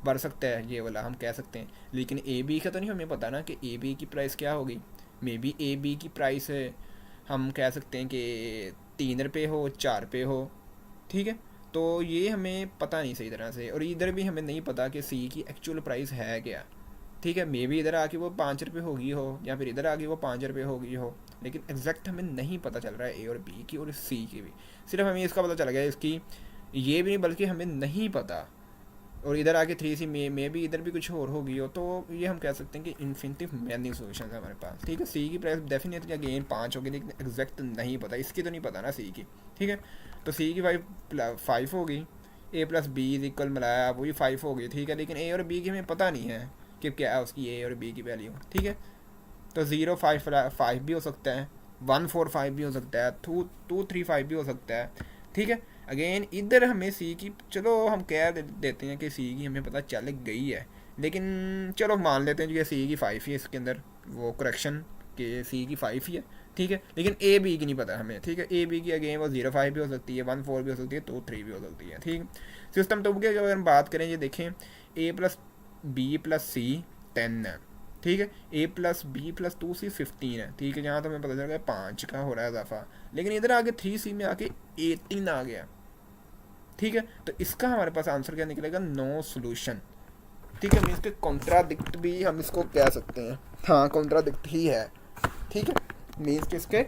बढ़ सकता है ये वाला, हम कह सकते हैं। लेकिन AB का तो नहीं हमें पता ना कि AB की प्राइस क्या होगी। मे बी AB की प्राइस हम कह सकते हैं कि ₹3 हो, ₹4 हो। ठीक है, तो ये हमें पता नहीं सही तरह से, और इधर भी हमें नहीं पता कि C की एक्चुअल प्राइस है क्या। ठीक है, मे बी इधर आके वो ₹5 होगी हो, या फिर इधर आके वो ₹5 होगी हो, लेकिन एग्जैक्ट हमें नहीं पता चल रहा है A और B की और C की भी। सिर्फ हमें इसका पता चल गया, इसकी ये भी नहीं बल्कि हमें नहीं पता। और इधर आके 3C में भी इधर भी कुछ और होगी हो, तो ये हम कह सकते हैं कि इन्फिनिटी मैनी सोल्यूशन है हमारे पास। ठीक है, C की प्राइस डेफिनेटली अगेन 5 होगी, लेकिन एग्जैक्ट नहीं पता, इसकी तो नहीं पता ना C की। ठीक है, तो C की 5 होगी, A+B मिलाया वही 5 होगी। ठीक है, लेकिन A और B की हमें पता नहीं है कि क्या है उसकी A और B की वैल्यू। ठीक है, तो 0 5 5 भी हो सकता है, 1 4 5 भी हो सकता है, 2 3 5 भी हो सकता है। ठीक है, अगेन इधर हमें C की, चलो हम कह देते हैं कि C की हमें पता चल गई है, लेकिन चलो मान लेते हैं कि C की 5 ही है, इसके अंदर वो करेक्शन कि C की 5 ही है। ठीक है, लेकिन A B की नहीं पता हमें। ठीक है, A B की अगेन वो 0 5 भी हो सकती है, 1 4 भी हो सकती है, 2 3 भी हो सकती है। ठीक, सिस्टम तो अगर हम बात करें, ये देखें A+B+C 10 है। ठीक है, A+B+2C 15 है। ठीक है, यहाँ तो हमें पता चल गया 5 का हो रहा है इजाफा, लेकिन इधर आगे 3C में आके 18 आ गया। ठीक है, तो इसका हमारे पास आंसर क्या निकलेगा, नो सोल्यूशन। ठीक है, मीन्स के कॉन्ट्राडिक्ट भी हम इसको कह सकते हैं। हाँ, कॉन्ट्राडिक्ट ही है। ठीक है, मीन्स के इसके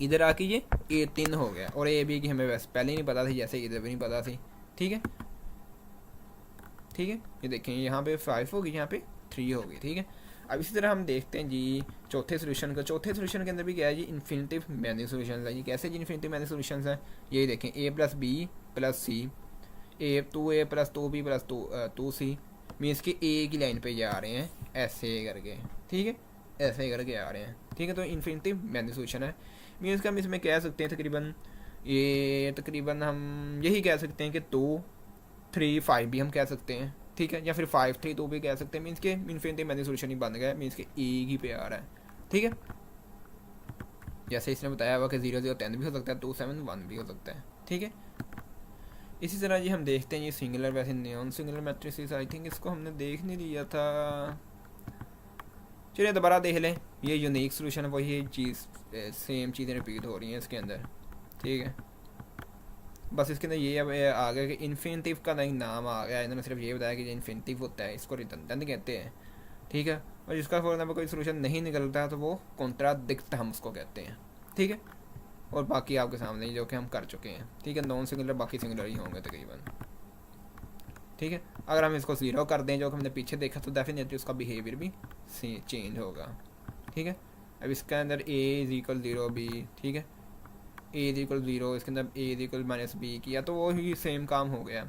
इधर आके ये 18 हो गया, और A B की हमें वैसे पहले ही नहीं पता थी, जैसे इधर भी नहीं पता थी। ठीक है, ठीक है, ये देखें यहाँ पे 5 होगी, यहाँ पे 3 होगी। ठीक है, अब इसी तरह हम देखते हैं जी चौथे सोल्यूशन का। चौथे सोल्यूशन के अंदर भी क्या है जी, इन्फिनिटिव मैनी सोल्यूशन है। ये कैसे जी इन्फिनिटिव मैनी सोल्यूशन है, यही देखें A+B+C, A+2A+2B+2C, मीन्स कि A की लाइन पे जा रहे हैं ऐसे करके। ठीक है, ऐसे करके आ रहे हैं। ठीक है, तो इन्फिनिटिव मैनी सोल्यूशन है, मीन्स का हम इसमें कह सकते हैं तकरीबन हम यही कह सकते हैं कि 2 3 5 भी हम कह सकते हैं। ठीक है, या फिर 5 3 2 भी कह सकते हैं, मीन्स के इन्फिनिटी मैनी सोल्यूशन ही बन गया, मीन्स के एक ही पे आ रहा है। ठीक है, जैसे इसने बताया हुआ कि 0 0 10 भी हो सकता है, 2 7 1 भी हो सकता है। ठीक है, इसी तरह ये हम देखते हैं ये सिंगुलर वैसे non singular matrices, I think इसको हमने देख नहीं लिया था, चलिए दोबारा देख लें। ये यूनिक सोल्यूशन है, वही चीज़ सेम चीज़ें रिपीट हो रही हैं इसके अंदर। ठीक है, बस इसके अंदर ये अब आ गया कि इन्फिनिटिव का नहीं नाम आ गया, इन्होंने सिर्फ ये बताया कि इन्फिनिटिव होता है, इसको रिडंडेंट कहते हैं। ठीक है, और जिसका फॉर एग्जाम्पल कोई सोल्यूशन नहीं निकलता है तो वो कॉन्ट्राडिक्ट हम उसको कहते हैं। ठीक है, और बाकी आपके सामने जो कि हम कर चुके हैं। ठीक है, नॉन सिंगुलर बाकी सिंगुलर ही होंगे तकरीबन। ठीक है। अगर हम इसको ज़ीरो कर दें जो हमने पीछे देखा तो डेफिनेटली उसका बिहेवियर भी चेंज होगा। ठीक है। अब इसके अंदर ए इज इक्वल ज़ीरो बी, ठीक है, ए इज इक्वल ज़ीरो, इसके अंदर ए इज इक्वल माइनस बी किया तो वो ही सेम काम हो गया।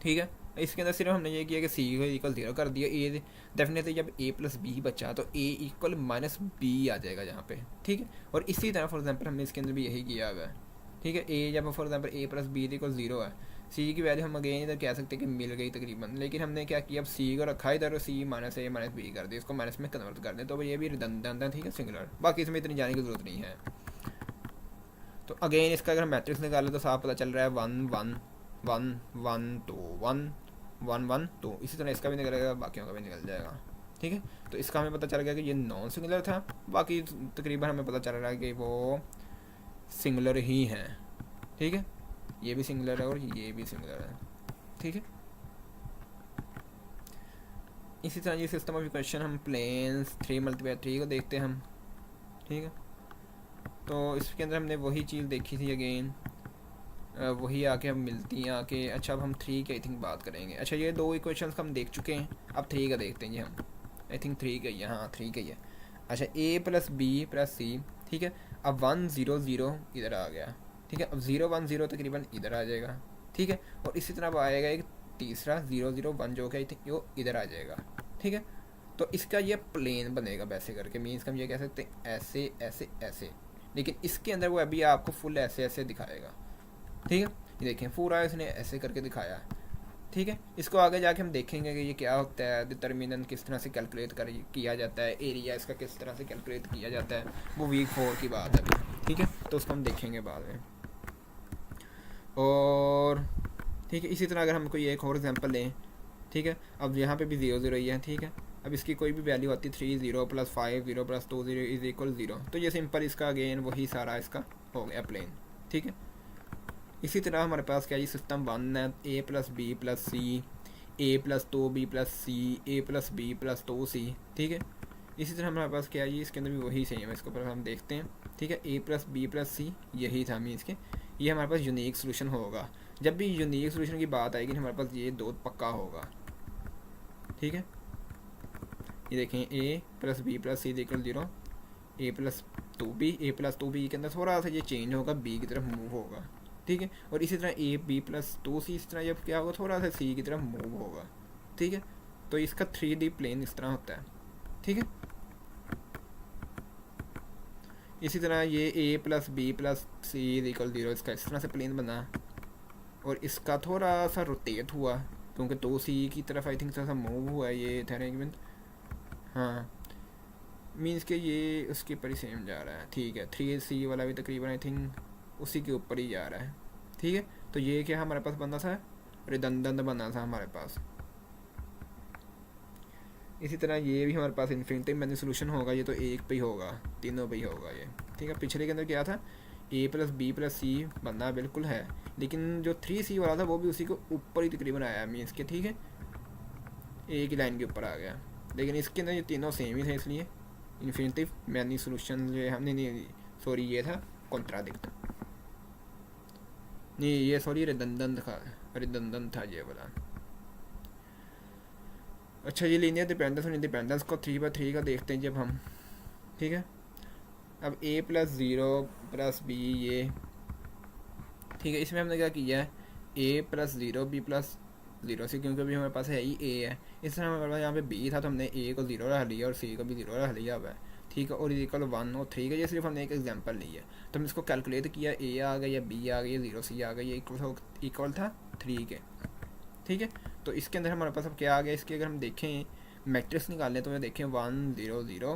ठीक है। इसके अंदर सिर्फ हमने ये किया कि सी को इक्वल ज़ीरो कर दिया, ए डेफिनेटली जब ए प्लस बी बचा तो ए इक्वल माइनस बी आ जाएगा यहाँ पे। ठीक है। और इसी तरह फॉर एग्जांपल हमने इसके अंदर भी यही किया हुआ है। ठीक है। ए जब for example A plus B equal zero है, सी की वैल्यू हम अगेन इधर कह सकते हैं कि मिल गई तकरीबन, लेकिन हमने क्या किया, अब सी को रखा इधर और सी माइनस ए माइनस बी कर दिया, इसको माइनस में कन्वर्ट कर दें तो ये भी रिडंडेंट है। ठीक है, सिंगुलर, बाकी इसमें इतनी जाने की जरूरत नहीं है। तो अगेन इसका अगर हम मैट्रिक्स निकालें तो साफ पता चल रहा है 1 1 1 1 2 1 1 1 2, इसी तरह इसका भी निकलेगा, बाकियों का भी निकल जाएगा। ठीक है। तो इसका हमें पता चल गया कि ये नॉन सिंगुलर था, बाकी तकरीबन हमें पता चल रहा है कि वो सिंगुलर ही हैं। ठीक है। ये भी सिंगुलर है और ये भी सिंगुलर है। ठीक है। इसी तरह ये सिस्टम ऑफ इक्वेशन हम प्लेन्स 3 × 3 को देखते हैं हम। ठीक है। तो इसके अंदर हमने वही चीज़ देखी थी अगेन, वही आके अब मिलती हैं आके। अच्छा, अब हम 3 की आई थिंक बात करेंगे। अच्छा, ये 2 इक्वेशंस हम देख चुके हैं, अब 3 का देखते हैं जी हम। आई थिंक 3 का ही है, हाँ 3 का ही है। अच्छा, ए प्लस बी प्लस सी, ठीक है। अब 1 0 0 इधर आ गया। ठीक है। अब 0 1 0 तकरीबन इधर आ जाएगा। ठीक है। और इसी तरह अब आएगा एक तीसरा 0 0 1 जो कि आई थिंक वो इधर आ जाएगा। ठीक है। तो इसका ये प्लेन बनेगा वैसे करके, मीन्स हम ये कह सकते हैं ऐसे ऐसे ऐसे, लेकिन इसके अंदर वो अभी आपको फुल ऐसे ऐसे दिखाएगा। ठीक है। ये देखें पूरा इसने ऐसे करके दिखाया है। ठीक है। इसको आगे जाके हम देखेंगे कि ये क्या होता है, डिटर्मिनेंट किस तरह से कैलकुलेट कर किया जाता है, एरिया इसका किस तरह से कैलकुलेट किया जाता है, वो वीक 4 की बात है अभी। ठीक है। तो उसको हम देखेंगे बाद में। और ठीक है, इसी तरह अगर हम कोई एक और एग्जांपल लें। ठीक है। अब यहाँ पे भी 0 0 ही है। ठीक है। अब इसकी कोई भी वैल्यू आती 3 0 + 5 0 + 2 0 इज इक्वल 0, तो ये सिंपल इसका अगेन वही सारा इसका हो गया प्लेन। ठीक है। इसी तरह हमारे पास क्या है, सिस्टम 1 है, ए प्लस बी प्लस सी, ए प्लस 2 बी प्लस सी, ए प्लस बी प्लस 2 सी। ठीक है। इसी तरह हमारे पास क्या है, इसके अंदर भी वही सेम है, इसको पर हम देखते हैं। ठीक है। ए प्लस बी प्लस सी यही था मीन्स के ये हमारे पास यूनिक सोल्यूशन होगा। जब भी यूनिक सोल्यूशन की बात आएगी हमारे पास ये 2 पक्का होगा। ठीक है। ये देखें, ए प्लस बी प्लस सी इक्वल 0, ए प्लस 2 बी के अंदर थोड़ा सा ये चेंज होगा, बी की तरफ मूव होगा। ठीक है। और इसी तरह ए बी प्लस 2 सी इस तरह जब क्या होगा, थोड़ा सा सी की तरफ मूव होगा। ठीक है। तो इसका 3D प्लेन इस तरह होता है। ठीक है। इसी तरह ये ए प्लस बी प्लस सी इक्वल 0 इसका इस तरह से प्लेन बना, और इसका थोड़ा सा रोटेट हुआ क्योंकि 2 सी की तरफ आई थिंक थोड़ा सा मूव हुआ है ये अरेंजमेंट। हाँ, मीन्स के ये उसके ऊपर ही सेम जा रहा है। ठीक है। 3C वाला भी तकरीबन आई थिंक उसी के ऊपर ही जा रहा है। ठीक है। तो ये क्या हमारे पास बना था, रिडंडेंट बना था हमारे पास। इसी तरह ये भी हमारे पास इन्फिनिटी मैनी सोल्यूशन होगा, ये तो एक पे ही होगा, तीनों पे ही होगा ये। ठीक है। पिछले के अंदर क्या था, ए प्लस बी प्लस सी बनना बिल्कुल है, लेकिन जो 3C वाला था वो भी उसी के ऊपर ही तकरीबन आया मीन्स के। ठीक है। एक ही लाइन के ऊपर आ गया, लेकिन इसके अंदर ये तीनों सेम ही थे, इसलिए इन्फिनिटी मैनी सोल्यूशन जो हमने नहीं, सॉरी ये था कॉन्ट्राडिक्ट, नहीं ये सॉरी रिडंडेंट था ये वाला। अच्छा, ये लीनियर डिपेंडेंस और इंडिपेंडेंस को 3/3 का देखते हैं जब हम। ठीक है। अब a प्लस 0 प्लस बी ये, ठीक है, इसमें हमने क्या किया है, a प्लस 0 b प्लस 0 से, क्योंकि अभी हमारे पास है ही a है। इस तरह हमारे पास यहाँ पे b था तो हमने a को 0 रख लिया और c को भी 0 रख लिया हुआ है। ठीक है। और इक्वल 1 और 3 का ये सिर्फ हमने एक एग्जांपल ली है, तो हमने इसको कैलकुलेट किया, a आ गया या b आ गई या 0c आ गई, ये इक्वल था 3 के। ठीक है। तो इसके अंदर हमारे पास अब क्या आ गया, इसके अगर हम देखें मैट्रिक्स निकालें तो ये देखें 1 0 0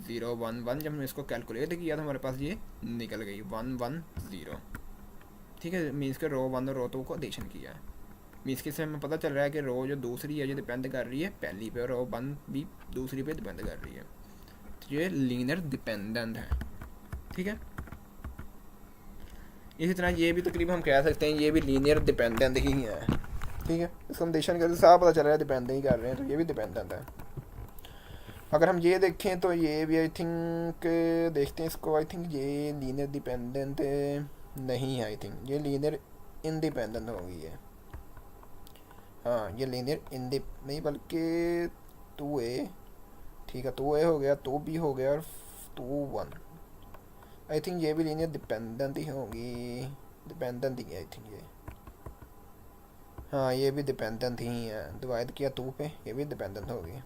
0 1 1, जब हमने इसको कैलकुलेट किया तो हमारे पास ये निकल गई 1 1 0। ठीक है। मीन्स के रो 1 और रो 2 को एडिशन किया, मीन्स के इससे हमें पता चल रहा है कि रो जो दूसरी है जो डिपेंड कर रही है पहली पे, और रो 1 भी दूसरी पे डिपेंड कर रही है, तो ये लीनियर डिपेंडेंट है। ठीक है। इसी तरह ये भी तकरीबन हम कह सकते हैं ये भी लीनियर डिपेंडेंट ही है। ठीक है। इस कंडीशन के साफ पता चल रहा है डिपेंड ही कर रहे हैं, तो ये भी डिपेंडेंट है। अगर हम ये देखें तो ये भी आई थिंक देखते हैं इसको, आई थिंक ये लीनियर डिपेंडेंट नहीं है, आई थिंक ये लीनियर इंडिपेंडेंट होगी है। हाँ ये लीनियर नहीं बल्कि 2a, ठीक है 2a हो गया, 2b हो गया और 2 1। आई थिंक ये भी लीनियर डिपेंडेंट ही होगी, डिपेंडेंट ही है आई थिंक ये। हाँ ये भी डिपेंडेंट ही है, डिवाइड किया 2 पे, ये भी डिपेंडेंट होगी।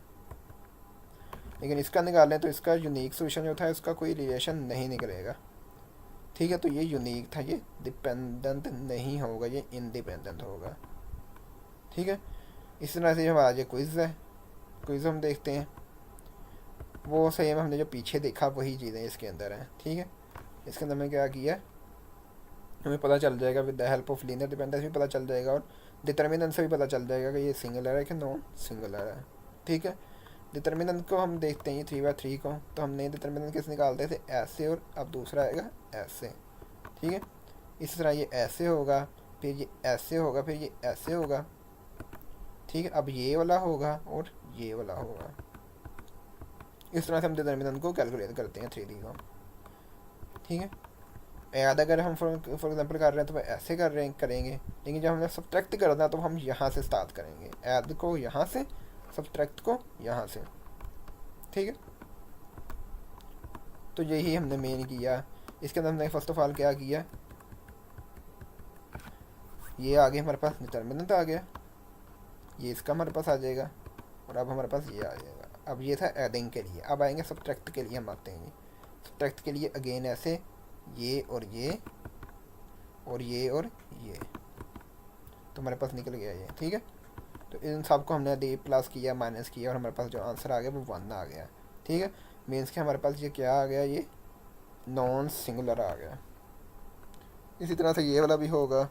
लेकिन इसका निकालें तो इसका यूनिक सोल्यूशन जो था इसका कोई रिलेशन नहीं निकलेगा। ठीक है, तो ये यूनिक था, ये डिपेंडेंट नहीं होगा, ये इंडिपेंडेंट होगा। ठीक है, इस तरह से हमारा जो क्विज़ है, क्विज़ हम देखते हैं वो सेम हमने जो पीछे देखा वही चीज़ें इसके अंदर हैं। ठीक है, इसके अंदर हमने क्या किया, हमें पता चल जाएगा with the help of linear dependence भी पता चल जाएगा और डिटर्मिनेंट से भी पता चल जाएगा कि ये सिंगुलर है कि नॉन सिंगुलर है। ठीक है, डिटर्मिनेंट को हम देखते हैं ये 3/3 को, तो हमने डिटर्मिनेंट कैसे निकालते थे, ऐसे, और अब दूसरा आएगा ऐसे। ठीक है, इस तरह ये ऐसे होगा, फिर ये ऐसे होगा, फिर ये ऐसे होगा। ठीक है, अब ये वाला होगा और ये वाला होगा। इस तरह से हम डिटर्मिनेंट को कैलकुलेट करते हैं 3D को। ठीक है, ऐड अगर हम फॉर एग्जांपल कर रहे हैं तो वह ऐसे करेंगे, लेकिन जब हमने सब्ट्रैक्ट करना है तो हम यहाँ से स्टार्ट करेंगे, ऐड को यहाँ से, सब्ट्रैक्ट को यहाँ से। ठीक है, तो यही हमने मेन किया। इसके अंदर हमने फर्स्ट ऑफ ऑल क्या किया, ये आगे हमारे पास डिटर्मिनेंट आ गया, ये इसका हमारे पास आ जाएगा, और अब हमारे पास ये आ जाएगा। अब ये था एडिंग के लिए, अब आएंगे सब्ट्रैक्ट के लिए। हम आते हैं सब्ट्रैक्ट के लिए अगेन ऐसे, ये और ये और ये और ये, तो हमारे पास निकल गया ये। ठीक है, तो इन सब को हमने डी प्लस किया, माइनस किया, और हमारे पास जो आंसर आ गया वो 1 आ गया। ठीक है, मीन्स के हमारे पास ये क्या आ गया, ये नॉन सिंगुलर आ गया। इसी तरह से ये वाला भी होगा।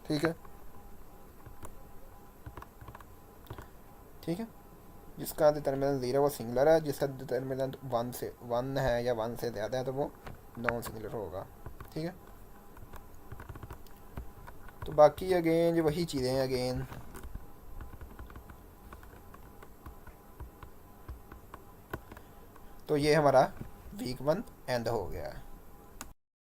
ठीक है, ठीक है, जिसका डिटर्मिनेंट 0 वो सिंगुलर है, जिसका डिटर्मिनेंट 1 है या 1 से ज़्यादा है तो वो नॉन सिंगुलर होगा। ठीक है, तो बाकी अगेन जो वही चीज़ें हैं अगेन। तो ये हमारा वीक 1 एंड हो गया।